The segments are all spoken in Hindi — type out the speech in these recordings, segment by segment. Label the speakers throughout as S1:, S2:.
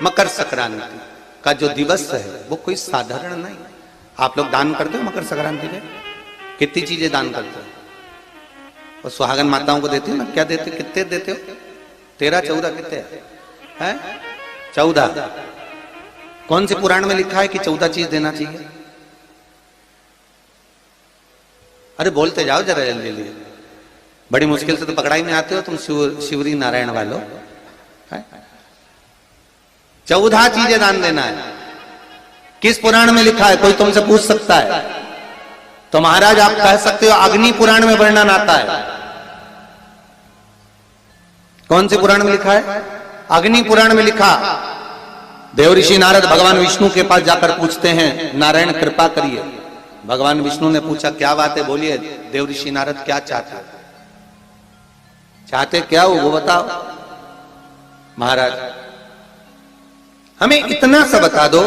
S1: मकर संक्रांति का जो दिवस है वो कोई साधारण नहीं। आप लोग दान करते हो मकर संक्रांति पे? कितनी चीजें दान करते हो? और सुहागन माताओं को देते हो ना? क्या देते, कितने देते हो? 13 14 कितने हैं? 14। कौन से पुराण में लिखा है कि 14 चीज देना चाहिए? अरे बोलते जाओ जरा जल्दी जल्दी, बड़ी मुश्किल से तो पकड़ाई में आते हो तुम शिवरी नारायण वालों। 14 चीजें दान देना है। किस पुराण में लिखा है? कोई तुमसे पूछ सकता है तो महाराज आप कह सकते हो अग्नि पुराण में वर्णन आता है। कौन से पुराण में लिखा है? अग्नि पुराण में लिखा। देवऋषि नारद भगवान विष्णु के पास जाकर पूछते हैं, नारायण कृपा करिए। भगवान विष्णु ने पूछा क्या बात है, बोलिए देवऋषि नारद क्या चाहते, चाहते क्या हो वो बताओ। महाराज हमें इतना सा बता दो,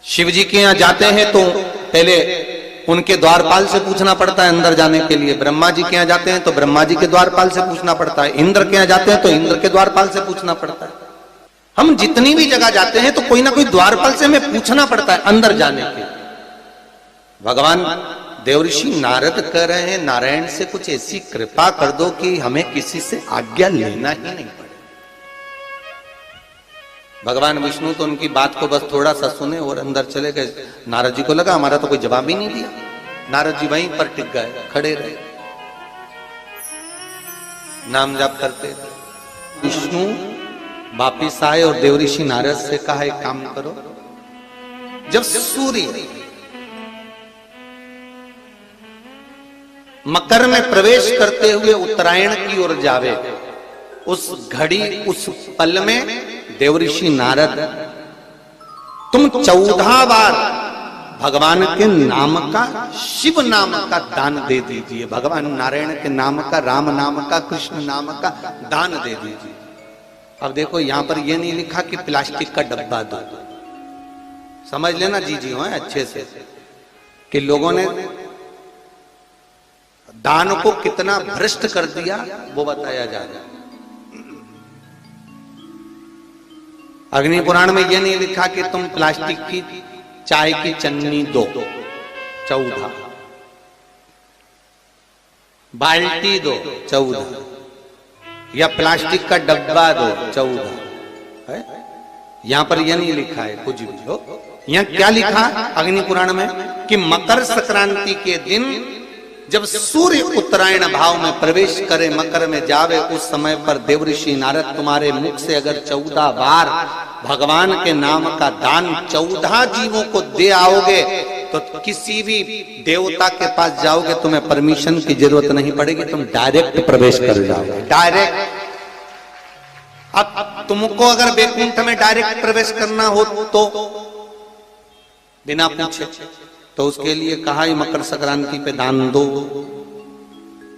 S1: शिव जी के यहां जाते हैं तो पहले उनके द्वारपाल से पूछना पड़ता है अंदर जाने के लिए। ब्रह्मा जी के यहां जाते हैं तो ब्रह्मा जी के द्वारपाल से पूछना पड़ता है। इंद्र के यहां जाते हैं तो इंद्र के द्वारपाल से पूछना पड़ता है। हम जितनी भी जगह जाते हैं तो कोई ना कोई द्वारपाल से हमें पूछना पड़ता है अंदर जाने के। भगवान देवऋषि नारद कह रहे हैं नारायण से कुछ ऐसी कृपा कर दो कि हमें किसी से आज्ञा लेना ही नहीं पड़े। भगवान विष्णु तो उनकी बात को बस थोड़ा सा सुने और अंदर चले गए। नारद जी को लगा हमारा तो कोई जवाब ही नहीं दिया। नारद जी वहीं पर टिक गए, खड़े रहे, नाम जाप करते। विष्णु वापिस आए और देवऋषि नारद से कहा एक काम करो, जब सूर्य मकर में प्रवेश करते हुए उत्तरायण की ओर जावे, उस घड़ी उस पल में देवऋषि नारद तुम 14 बार भगवान के नाम का, शिव नाम का दान दे दीजिए। भगवान नारायण के नाम का, राम नाम का, कृष्ण नाम का दान दे दीजिए। अब देखो यहां पर यह नहीं लिखा कि प्लास्टिक का डब्बा दो। समझ लेना जी हो अच्छे से कि लोगों ने दान को कितना भ्रष्ट कर दिया वो बताया जा रहा है। अग्नि पुराण में यह नहीं लिखा कि तुम प्लास्टिक की चाय की चन्नी दो 14, बाल्टी दो 14, या प्लास्टिक का डब्बा दो 14 है। यहां पर यह नहीं लिखा है कुछ भी हो। यहां क्या लिखा अग्नि पुराण में कि मकर संक्रांति के दिन जब सूर्य उत्तरायण भाव में प्रवेश करे, मकर में जावे, उस समय पर देवऋषि नारद तुम्हारे मुख से अगर 14 बार भगवान के नाम का दान 14 जीवों को दे आओगे तो किसी भी देवता के पास जाओगे, तुम्हें परमिशन की जरूरत नहीं पड़ेगी, तुम डायरेक्ट प्रवेश कर जाओगे। डायरेक्ट। अब तुमको अगर वैकुंठ में डायरेक्ट प्रवेश करना हो तो बिना पूछे, तो उसके लिए कहा ही मकर संक्रांति पे दान दो।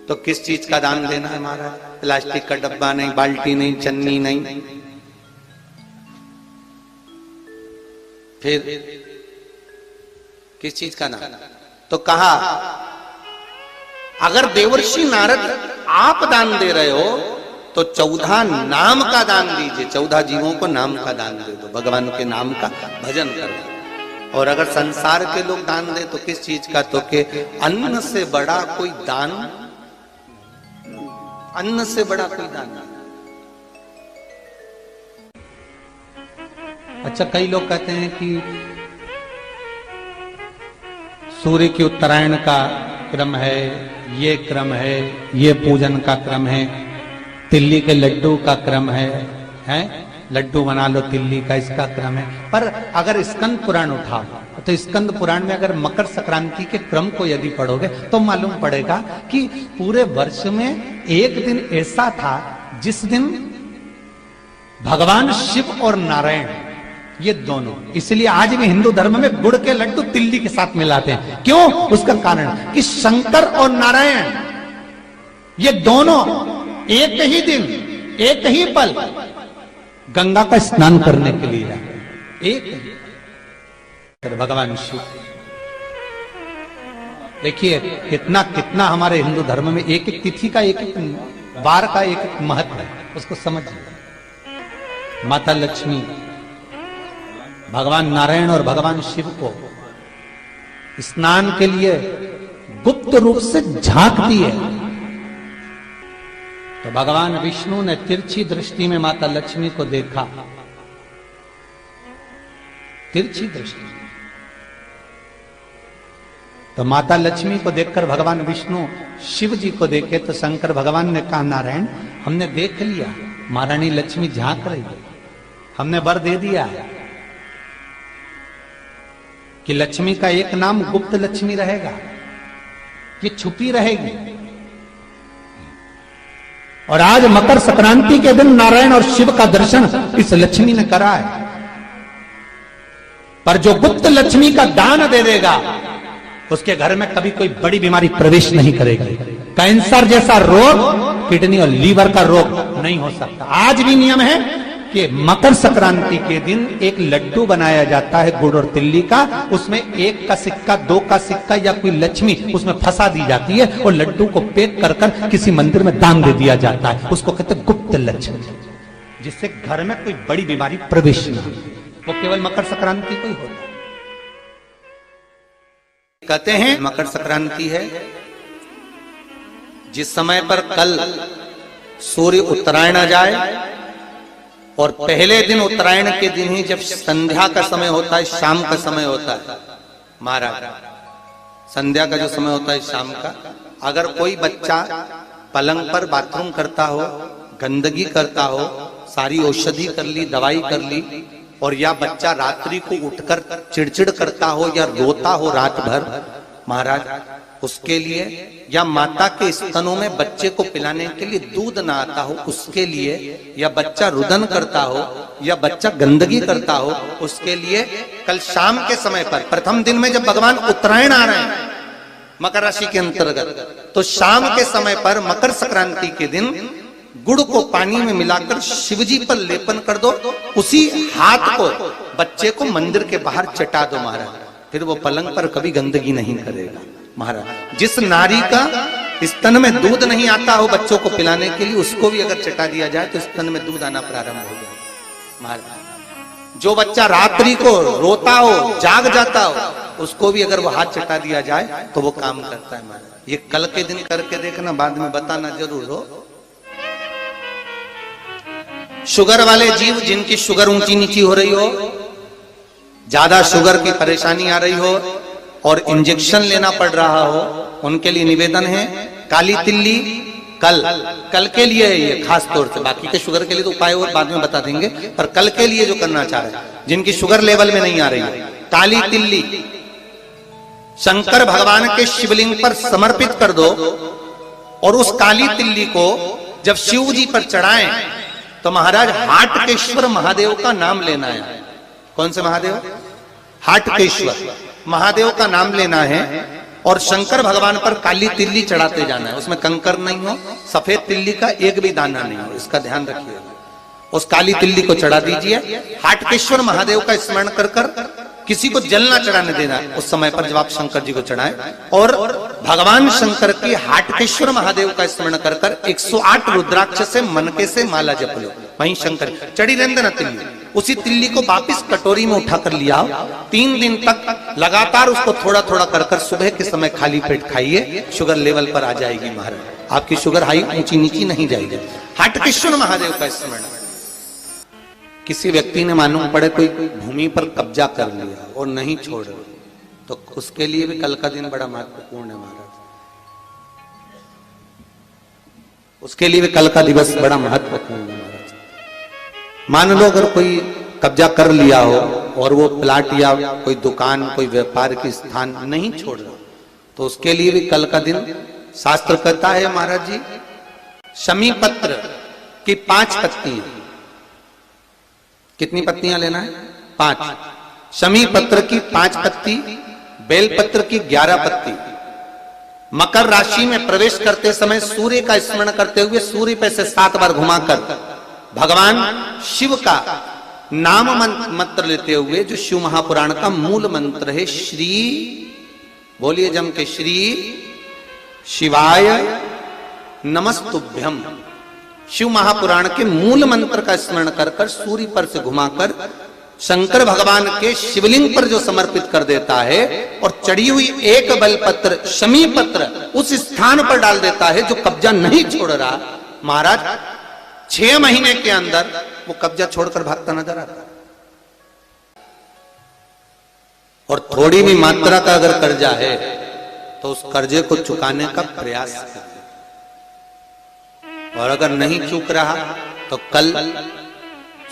S1: तो किस चीज का दान देना है महाराज? प्लास्टिक का डब्बा नहीं, बाल्टी नहीं, चन्नी नहीं, फिर किस चीज का दान? तो कहा अगर देवर्षि नारद आप दान दे रहे हो तो 14 नाम का दान दीजिए। 14 जीवों को नाम का दान दे दो, भगवान के नाम का भजन करो। और अगर संसार के लोग दान दे तो किस चीज का? तो के अन्न से बड़ा कोई दान, अन्न से बड़ा कोई दान नहीं। अच्छा, कई लोग कहते हैं कि सूर्य की उत्तरायण का क्रम है, ये क्रम है, ये पूजन का क्रम है, तिल्ली के लड्डू का क्रम है, लड्डू बना लो तिल्ली का, इसका क्रम है। पर अगर स्कंद पुराण उठाओ तो स्कंद पुराण में अगर मकर संक्रांति के क्रम को यदि पढ़ोगे तो मालूम पड़ेगा कि पूरे वर्ष में एक दिन ऐसा था जिस दिन भगवान शिव और नारायण ये दोनों, इसलिए आज भी हिंदू धर्म में गुड़ के लड्डू तिल्ली के साथ मिलाते हैं। क्यों? उसका कारण कि शंकर और नारायण ये दोनों एक ही दिन, एक ही पल गंगा का स्नान करने के लिए जाते। एक भगवान शिव, देखिए कितना कितना हमारे हिंदू धर्म में एक एक तिथि का, एक एक बार का एक एक महत्व है, उसको समझिए। माता लक्ष्मी भगवान नारायण और भगवान शिव को स्नान के लिए गुप्त रूप से झांकती है। तो भगवान विष्णु ने तिरछी दृष्टि में माता लक्ष्मी को देखा, तिरछी दृष्टि। तो माता लक्ष्मी को देखकर भगवान विष्णु शिव जी को देखे तो शंकर भगवान ने कहा, नारायण हमने देख लिया, महारानी लक्ष्मी झांक रही है, हमने वर दे दिया कि लक्ष्मी का एक नाम गुप्त लक्ष्मी रहेगा, ये छुपी रहेगी। और आज मकर संक्रांति के दिन नारायण और शिव का दर्शन इस लक्ष्मी ने करा है। पर जो गुप्त लक्ष्मी का दान दे देगा उसके घर में कभी कोई बड़ी बीमारी प्रवेश नहीं करेगी। कैंसर जैसा रोग, किडनी और लीवर का रोग नहीं हो सकता। आज भी नियम है कि मकर संक्रांति के दिन एक लड्डू बनाया जाता है गुड़ और तिल्ली का, उसमें 1 का सिक्का, 2 का सिक्का या कोई लक्ष्मी उसमें फंसा दी जाती है और लड्डू को पैक कर कर किसी मंदिर में दान दे दिया जाता है। उसको कहते हैं गुप्त लक्ष्मी, जिससे घर में कोई बड़ी बीमारी प्रवेश न हो। वो केवल मकर संक्रांति को ही होता है। कहते हैं मकर संक्रांति है जिस समय पर कल सूर्य उत्तरायण आ जाए और पहले दिन उत्तरायण के दिन ही जब संध्या का समय होता है, शाम का समय होता है, महाराज संध्या का जो समय होता है शाम का, अगर कोई बच्चा पलंग पर बाथरूम करता हो, गंदगी करता हो, सारी औषधि कर ली, दवाई कर ली, और या बच्चा रात्रि को उठकर चिड़चिड़ करता हो या रोता हो रात भर, महाराज उसके लिए, या माता के स्तनों में बच्चे को पिलाने के लिए दूध ना आता हो उसके लिए, या बच्चा रुदन करता हो या बच्चा गंदगी करता हो उसके लिए, कल शाम के समय पर प्रथम दिन में जब भगवान उत्तरायण आ रहे हैं मकर राशि के अंतर्गत, तो शाम के समय पर मकर संक्रांति के दिन गुड़ को पानी में मिलाकर शिवजी पर लेपन कर दो, उसी हाथ को बच्चे को मंदिर के बाहर चटा दो महाराज, फिर वो पलंग पर कभी गंदगी नहीं करेगा महाराज। जिस नारी का स्तन में दूध नहीं आता हो बच्चों को पिलाने के लिए, उसको भी अगर चटा दिया जाए तो स्तन में दूध आना प्रारंभ हो जाए महाराज। जो बच्चा रात्रि को रोता हो, जाग जाता हो, उसको भी अगर वो हाथ चटा दिया जाए तो वो काम करता है महाराज। ये कल के दिन करके देखना, बाद में बताना जरूर हो। शुगर वाले जीव जिनकी शुगर ऊंची नीची हो रही हो, ज्यादा शुगर की परेशानी आ रही हो और इंजेक्शन लेना पड़ रहा हो, उनके लिए निवेदन है काली तिल्ली कल के लिए है ये खास तौर से, बाकी के शुगर के लिए तो उपाय और बाद में बता देंगे, पर कल के लिए जो करना चाह रहे हैं जिनकी शुगर लेवल में नहीं आ रही है, काली तिल्ली शंकर भगवान के शिवलिंग पर समर्पित कर दो और उस काली तिल्ली को जब शिव जी पर चढ़ाएं तो महाराज हाटकेश्वर महादेव का नाम लेना है। कौन से महादेव? हाटकेश्वर महादेव का नाम लेना है और शंकर भगवान पर काली तिल्ली चढ़ाते जाना है। उसमें कंकर नहीं हो, सफेद तिल्ली का एक भी दाना नहीं हो, इसका ध्यान रखिए। उस काली तिल्ली को चढ़ा दीजिए। हाटकेश्वर महादेव का स्मरण कर कर किसी को जल ना चढ़ाने देना उस समय पर जब आप शंकर जी को चढ़ाएं, और भगवान शंकर की हाटकेश्वर महादेव का स्मरण कर कर 108 रुद्राक्ष से मनके से माला जप लो। वहीं शंकर चढ़ी रहने देना तिल्ली, उसी तिल्ली को वापिस कटोरी में उठाकर लिया। 3 दिन तक लगातार उसको थोड़ा थोड़ा कर कर सुबह के समय खाली पेट खाइए, शुगर लेवल पर आ जाएगी महाराज। आपकी शुगर हाई ऊंची नीची नहीं जाएगी। हाटकेश्वर महादेव का स्मरण। किसी व्यक्ति ने मालूम पड़े कोई भूमि पर कब्जा कर लिया और नहीं छोड़, तो उसके लिए भी कल का दिन बड़ा महत्वपूर्ण है महाराज। उसके लिए भी कल का दिवस बड़ा महत्वपूर्ण है महाराज। मान लो अगर कोई कब्जा कर लिया हो और वो प्लाट या कोई दुकान, कोई व्यापार की स्थान नहीं छोड़ रहा, तो उसके लिए भी कल का दिन शास्त्र कहता है महाराज जी, शमी पत्र की 5 पत्तियां। कितनी पत्तियां लेना है? 5। शमी पत्र की 5 पत्ती, बेल पत्र की 11 पत्ती। मकर राशि में प्रवेश करते समय सूर्य का स्मरण करते हुए सूर्य पे से 7 बार घुमाकर भगवान शिव का नाम मंत्र लेते हुए, जो शिव महापुराण का मूल मंत्र है, श्री बोलिए जम के, श्री शिवाय नमस्तुभ्यम, शिव महापुराण के मूल मंत्र का स्मरण कर कर सूर्य पर से घुमाकर शंकर भगवान के शिवलिंग पर जो समर्पित कर देता है और चढ़ी हुई एक बेलपत्र शमी पत्र उस स्थान पर डाल देता है जो कब्जा नहीं छोड़ रहा, महाराज 6 महीने के अंदर वो कब्जा छोड़कर भागता नजर आता है। और थोड़ी भी मात्रा का अगर कर्जा है तो उस कर्जे को चुकाने का प्रयास करें, और अगर नहीं चूक रहा तो कल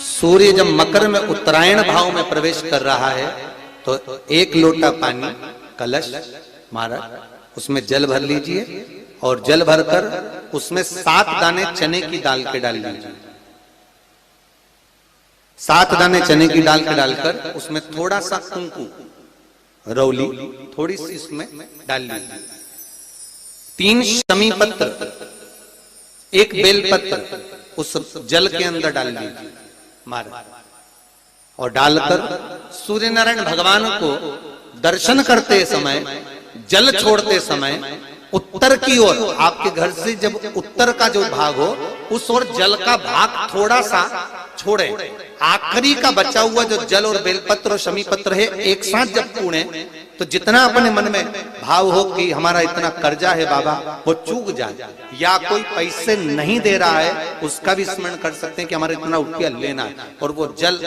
S1: सूर्य जब मकर में उत्तरायण भाव में प्रवेश कर रहा है तो 1 लोटा पानी कलश महाराज उसमें जल भर लीजिए और जल भरकर उसमें 7 दाने चने की दाल के डाल लीजिए। 7 दाने चने की दाल के डालकर उसमें थोड़ा सा कुंकू रौली थोड़ी सी इसमें डाल लीजिए। 3 शमी पत्र 1 बेल पत्र उस जल के अंदर डाल लीजिए महाराज, और डालकर सूर्य नारायण भगवान को दर्शन करते समय जल छोड़ते समय उत्तर की ओर, आपके घर से जब उत्तर का जो भाग हो उस ओर जल का भाग थोड़ा सा छोड़े। आखिरी का बचा हुआ जो जल और बेलपत्र और शमी पत्र है एक साथ जब पूणे तो जितना अपने मन में भाव हो कि हमारा इतना कर्जा है बाबा वो चूक जाए, या कोई पैसे नहीं दे रहा है उसका भी स्मरण कर सकते हैं कि हमारा इतना रुपया लेना है, और वो जल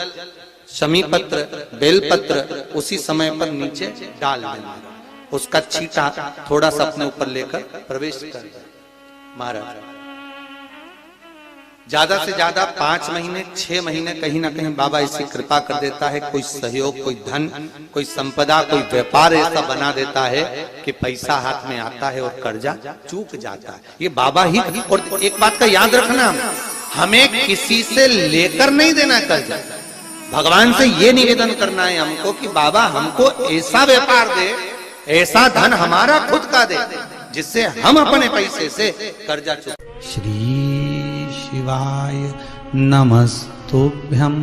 S1: शमी पत्र बेलपत्र उसी समय पर नीचे डाल देना, उसका छींटा थोड़ा सा अपने ऊपर लेकर प्रवेश कर महाराज। ज्यादा से ज्यादा 5 महीने 6 महीने कहीं ना कहीं बाबा ऐसी कृपा कर देता है, कोई सहयोग कोई धन कोई संपदा कोई व्यापार ऐसा बना देता है कि पैसा हाथ में आता है और कर्जा चूक जाता है। ये बाबा ही। और एक बात का याद रखना, हमें किसी से लेकर नहीं देना कर्जा, भगवान से ये निवेदन करना है हमको कि बाबा हमको ऐसा व्यापार दे ऐसा धन हमारा खुद का दे जिससे हम अपने पैसे से कर्जा चुका। श्री शिवाय नमस्तुभ्यं।